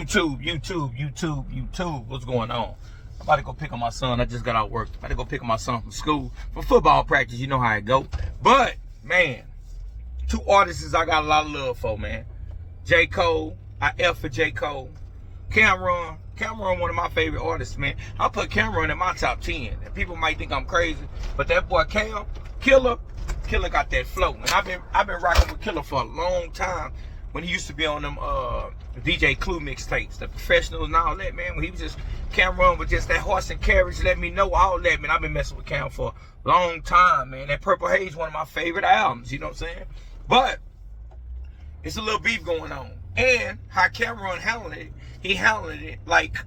YouTube. What's going on? I'm about to go pick up my son. I just got out of work. About to go pick up my son from school for football practice. You know how it go. But, man, two artists I got a lot of love for, man. J. Cole. I F for J. Cole. Camron, one of my favorite artists, man. I put Camron in my top 10. And people might think I'm crazy, but that boy Cam, Killer got that flow. And I've been rocking with Killer for a long time. When he used to be on them DJ Clue mixtapes, the professionals and all that, man. When he was just Camron with just that horse and carriage, let me know all that, man. I've been messing with Cam for a long time, man. That Purple Haze, one of my favorite albums, you know what I'm saying? But it's a little beef going on. And how Camron handled it, he handled it like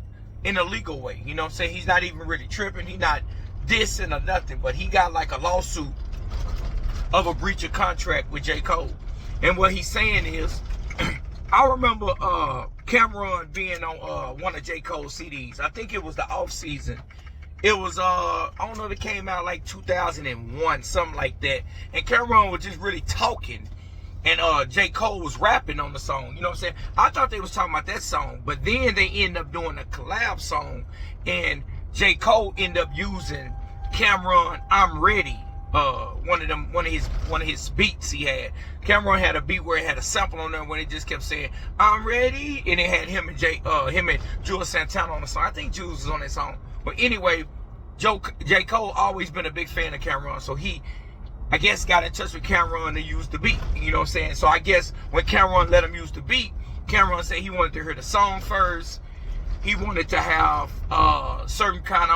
in a legal way. You know what I'm saying? He's not even really tripping. He's not dissing or nothing. But he got like a lawsuit of a breach of contract with J. Cole. And what he's saying is, I remember Camron being on one of J. Cole's CDs. I think it was the off season. It was, I don't know, it came out like 2001, something like that. And Camron was just really talking. And J. Cole was rapping on the song. You know what I'm saying? I thought they was talking about that song. But then they end up doing a collab song. And J. Cole ended up using Camron, I'm Ready. One of his beats he had. Camron had a beat where it had a sample on there when it just kept saying I'm ready, and it had him and Jules Santana on the song. I think Jules was on that song. But anyway, J. Cole always been a big fan of Camron, so he, I guess, got in touch with Camron to use the beat. You know what I'm saying? So I guess when Camron let him use the beat, Camron said he wanted to hear the song first. He wanted to have certain kind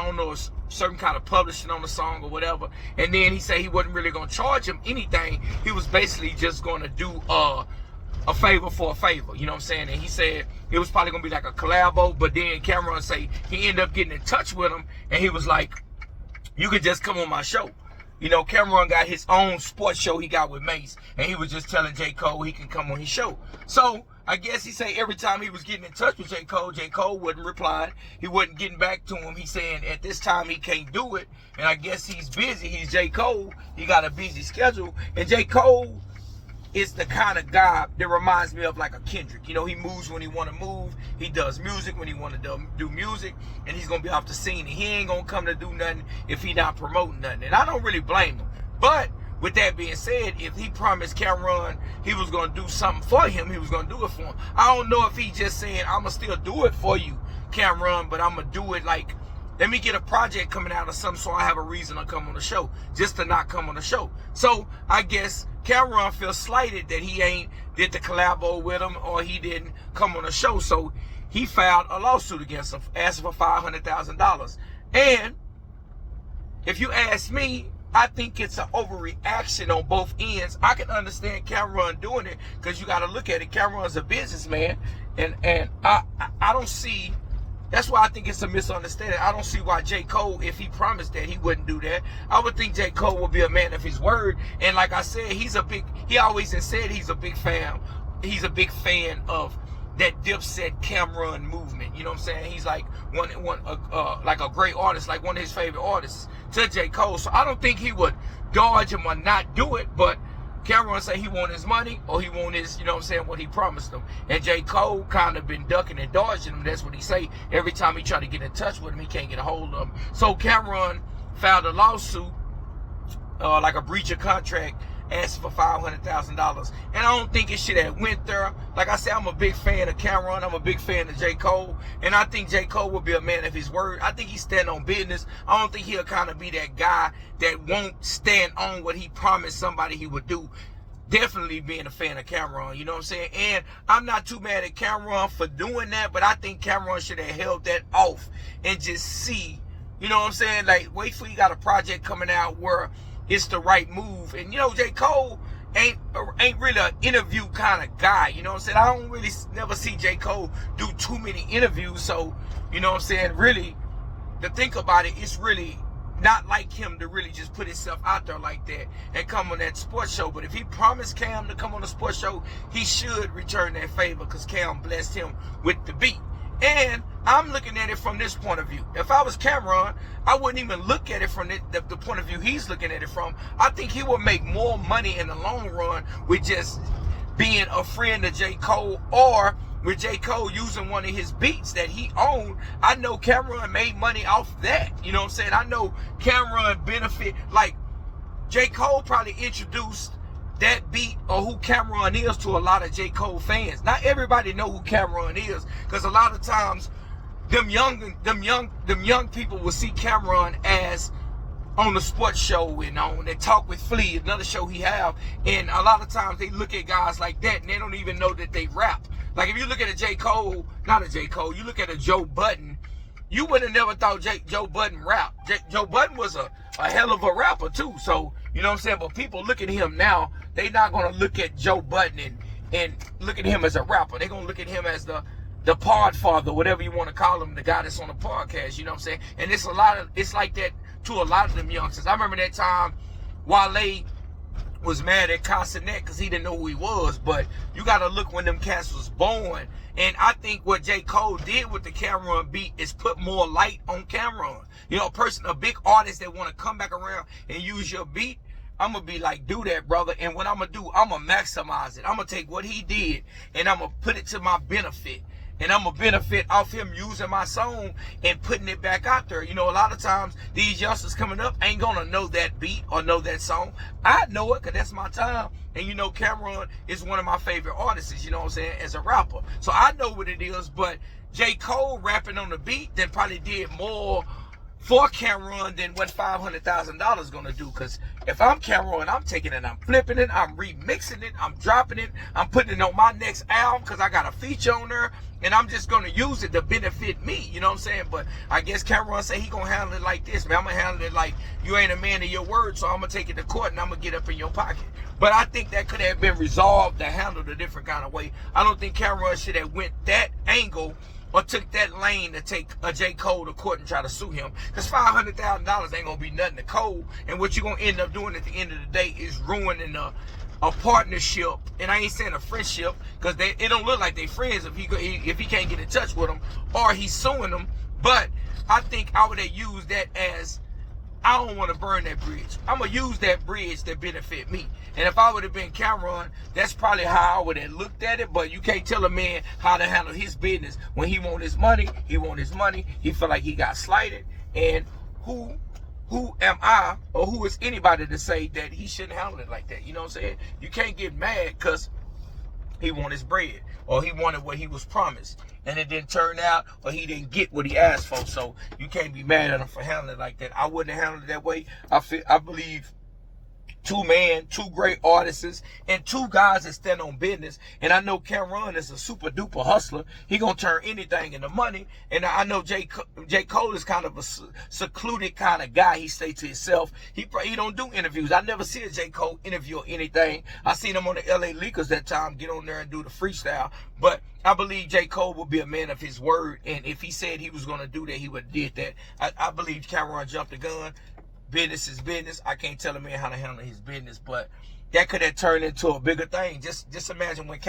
of publishing on the song or whatever. And then he said he wasn't really going to charge him anything. He was basically just going to do a favor for a favor. You know what I'm saying? And he said it was probably going to be like a collabo. But then Camron say he ended up getting in touch with him. And he was like, you could just come on my show. You know, Camron got his own sports show he got with Mace. And he was just telling J. Cole he can come on his show. So I guess he say every time he was getting in touch with J. Cole wouldn't reply. He wasn't getting back to him. He's saying at this time he can't do it. And I guess he's busy. He's J. Cole. He got a busy schedule. And J. Cole is the kind of guy that reminds me of like a Kendrick. You know, he moves when he want to move. He does music when he want to do music. And he's going to be off the scene. And he ain't going to come to do nothing if he not promoting nothing. And I don't really blame him. But with that being said, if he promised Camron he was going to do something for him, he was going to do it for him. I don't know if he just saying, I'm going to still do it for you, Camron, but I'm going to do it like, let me get a project coming out or something so I have a reason to come on the show, just to not come on the show. So I guess Camron feels slighted that he ain't did the collabo with him or he didn't come on the show. So he filed a lawsuit against him, asking for $500,000. And if you ask me, I think it's an overreaction on both ends. I can understand Camron doing it because you got to look at it. Camron's a businessman, and I don't see. That's why I think it's a misunderstanding. I don't see why J. Cole, if he promised that, he wouldn't do that. I would think J. Cole would be a man of his word. And like I said, he always has said he's a big fan. He's a big fan of that Dipset Camron movement. You know what I'm saying? He's like like a great artist, like one of his favorite artists to J. Cole. So I don't think he would dodge him or not do it, but Camron say he want his money or he want his, you know what I'm saying, what he promised him. And J. Cole kind of been ducking and dodging him. That's what he say. Every time he try to get in touch with him, he can't get a hold of him. So Camron filed a lawsuit, like a breach of contract, asking for $500,000. And I don't think it should have went there. Like I said, I'm a big fan of Camron. I'm a big fan of J. Cole. And I think J. Cole will be a man of his word. I think he stand on business. I don't think he'll kind of be that guy that won't stand on what he promised somebody he would do. Definitely being a fan of Camron, you know what I'm saying? And I'm not too mad at Camron for doing that, but I think Camron should have held that off and just see, you know what I'm saying? Like, wait till you got a project coming out where it's the right move. And you know, J. Cole ain't really an interview kind of guy. You know what I'm saying? I don't really never see J. Cole do too many interviews. So, you know what I'm saying? Really, to think about it, it's really not like him to really just put himself out there like that and come on that sports show. But if he promised Cam to come on the sports show, he should return that favor because Cam blessed him with the beat. And I'm looking at it from this point of view. If I was Camron, I wouldn't even look at it from the point of view he's looking at it from. I think he would make more money in the long run with just being a friend of J. Cole or with J. Cole using one of his beats that he owned, I know Camron made money off that. You know what I'm saying? I know Camron benefit. Like, J. Cole probably introduced that beat or who Camron is to a lot of J. Cole fans. Not everybody know who Camron is, because a lot of times them young people will see Camron as on the sports show and on that Talk with Flea, another show he have, and a lot of times they look at guys like that and they don't even know that they rap. Like, if you look at a J. Cole, not a J. Cole, you look at a Joe Budden, you would have never thought Joe Budden rap. Joe Budden was a hell of a rapper too. So, you know what I'm saying? But people look at him now, they not going to look at Joe Budden and look at him as a rapper. They're going to look at him as the podfather, whatever you want to call him, the guy that's on the podcast, you know what I'm saying? And it's like that to a lot of them youngsters. I remember that time Wale was mad at Casanet because he didn't know who he was, but you got to look when them cats was born. And I think what J. Cole did with the Camron beat is put more light on Camron. You know, a big artist that want to come back around and use your beat, I'm going to be like, do that, brother. And what I'm going to do, I'm going to maximize it. I'm going to take what he did and I'm going to put it to my benefit. And I'm going to benefit off him using my song and putting it back out there. You know, a lot of times these youngsters coming up ain't going to know that beat or know that song. I know it because that's my time. And, you know, Camron is one of my favorite artists, you know what I'm saying, as a rapper. So I know what it is. But J. Cole rapping on the beat then probably did more for Camron than what $500,000 is going to do. Because if I'm Camron, I'm taking it, I'm flipping it, I'm remixing it, I'm dropping it, I'm putting it on my next album because I got a feature on there. And I'm just going to use it to benefit me, you know what I'm saying? But I guess Camron say he going to handle it like this, man. I'm going to handle it like you ain't a man of your word, so I'm going to take it to court and I'm going to get up in your pocket. But I think that could have been resolved to handle a different kind of way. I don't think Camron should have went that angle or took that lane to take a J. Cole to court and try to sue him. Because $500,000 ain't going to be nothing to Cole. And what you're going to end up doing at the end of the day is ruining a partnership, and I ain't saying a friendship, because it don't look like they friends if he can't get in touch with them or he's suing them. But I think I would have used that as, I don't want to burn that bridge. I'm going to use that bridge to benefit me. And if I would have been Camron, that's probably how I would have looked at it. But you can't tell a man how to handle his business. When he want his money, he want his money. He feel like he got slighted. And who am I or who is anybody to say that he shouldn't handle it like that? You know what I'm saying? You can't get mad because he wanted his bread or he wanted what he was promised and it didn't turn out or he didn't get what he asked for. So you can't be mad at him for handling it like that. I wouldn't have handled it that way. I believe two great artists, and two guys that stand on business. And I know Camron is a super duper hustler. He gonna turn anything into money. And I know J. Cole is kind of a secluded kind of guy. He stay to himself. He don't do interviews. I never see a J. Cole interview or anything. I seen him on the LA Lakers that time get on there and do the freestyle. But I believe J. Cole will be a man of his word. And if he said he was gonna do that, he would have did that. I believe Camron jumped the gun. Business is business. I can't tell a man how to handle his business, but that could have turned into a bigger thing. Just imagine when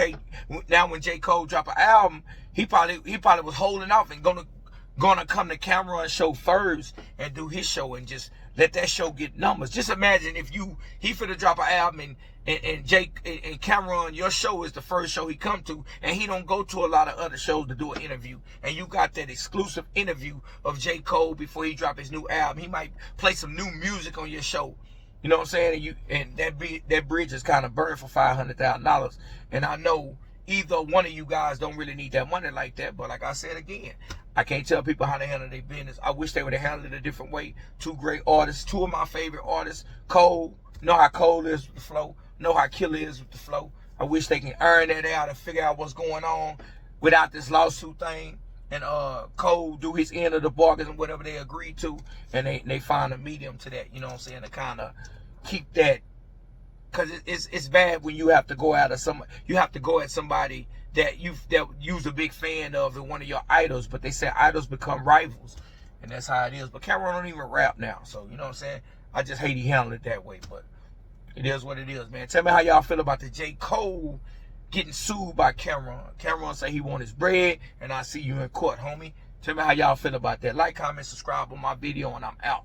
J. Cole drop an album, he probably was holding off and gonna come to Camron show first and do his show and just let that show get numbers. Just imagine if he finna drop an album and Camron, your show is the first show he come to, and he don't go to a lot of other shows to do an interview, and you got that exclusive interview of J. Cole before he drop his new album. He might play some new music on your show. You know what I'm saying? And that bridge is kind of burned for $500,000. And I know either one of you guys don't really need that money like that, but like I said again, I can't tell people how to handle their business. I wish they would have handled it a different way. Two great artists, two of my favorite artists. Cole, know how Cole is with the flow, know how Killer is with the flow. I wish they can iron that out and figure out what's going on without this lawsuit thing. And Cole do his end of the bargain and whatever they agreed to, and they find a medium to that, you know what I'm saying, to kind of keep that. Because it's bad when you have to go at somebody that you's a big fan of and one of your idols, but they say idols become rivals, and that's how it is. But Camron don't even rap now, so you know what I'm saying. I just hate he handled it that way, but it is what it is, man. Tell me how y'all feel about the J. Cole getting sued by Camron. Camron say he want his bread, and I see you in court, homie. Tell me how y'all feel about that. Like, comment, subscribe on my video, and I'm out.